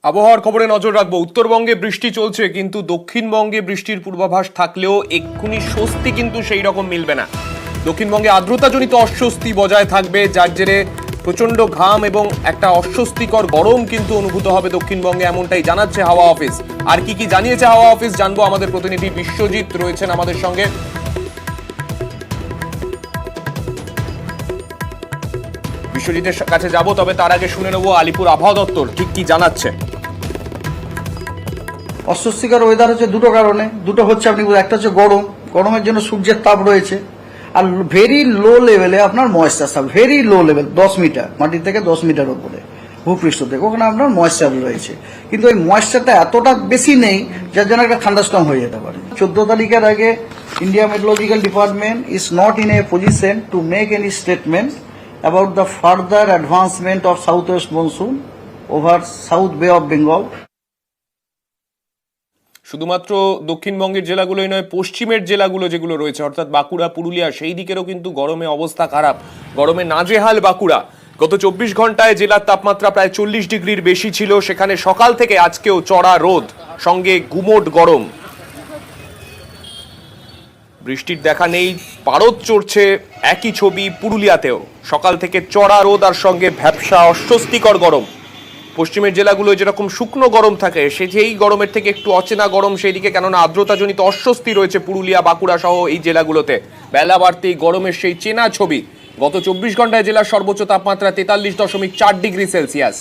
আবহাওয়ার খবরে নজর রাখবো। উত্তরবঙ্গে বৃষ্টি চলছে, কিন্তু দক্ষিণবঙ্গে বৃষ্টির পূর্বাভাস থাকলেও এক্ষুনি স্বস্তি কিন্তু সেই রকম মিলবে না। দক্ষিণবঙ্গে আর্দ্রতাজনিত অস্বস্তি বজায় থাকবে, যার জেরে প্রচন্ড ঘাম এবং একটা অস্বস্তিকর গরম কিন্তু অনুভূত হবে দক্ষিণবঙ্গে, এমনটাই জানাচ্ছে হাওয়া অফিস। আর কি কি জানিয়েছে হাওয়া অফিস জানবো, আমাদের প্রতিনিধি বিশ্বজিৎ রয়েছেন আমাদের সঙ্গে। বিশ্বজিতের কাছে যাব, তবে তার আগে শুনে নেবো আলিপুর আবহাওয়া দপ্তর ঠিক কি জানাচ্ছে। অস্বস্তিকর ওয়েদার হচ্ছে দুটো কারণে, দুটো হচ্ছে আপনি একটা হচ্ছে গরম, গরমের জন্য সূর্যের তাপ রয়েছে, আর ভেরি লো লেভেলে আপনার moisture, very low level 10 metre মাটি থেকে 10 মিটার উপরে ভূপৃষ্ঠ থেকে, ওখানে আপনার ময়েশ্চার রয়েছে, কিন্তু এই ময়েশ্চারটা এতটা বেশি নেই যার জন্য একটা থান্ডারস্টর্ম হয়ে যেতে পারে। 14 তারিখের আগে India meteorological department is not in a position to make any statement about the further advancement of southwest monsoon over South Bay of Bengal. শুধুমাত্র দক্ষিণবঙ্গের জেলাগুলোই নয়, পশ্চিমের জেলাগুলো যেগুলো রয়েছে অর্থাৎ বাঁকুড়া, পুরুলিয়া, সেই দিকেরও কিন্তু গরমে অবস্থা খারাপ। গরমে নাজেহাল বাঁকুড়া। গত 24 ঘন্টায় জেলার তাপমাত্রা প্রায় 40 ডিগ্রির বেশি ছিল, সেখানে সকাল থেকে আজকেও চড়া রোদ, সঙ্গে গুমোট গরম। বৃষ্টির দেখা নেই, পারদ চড়ছে, একই ছবি পুরুলিয়াতেও। সকাল থেকে চড়া রোদ আর সঙ্গে ভ্যাপসা অস্বস্তিকর গরম। পশ্চিমের জেলাগুলো যেরকম শুকনো গরম থাকে, সেই গরমের থেকে একটু অচেনা গরম সেই দিকে, কেননা আর্দ্রতাজনিত অস্বস্তি রয়েছে পুরুলিয়া, বাঁকুড়া সহ এই জেলাগুলোতে। বেলা বাড়তেই গরমের সেই চেনা ছবি। গত 24 ঘন্টায় জেলার সর্বোচ্চ তাপমাত্রা 43.4 ডিগ্রি সেলসিয়াস।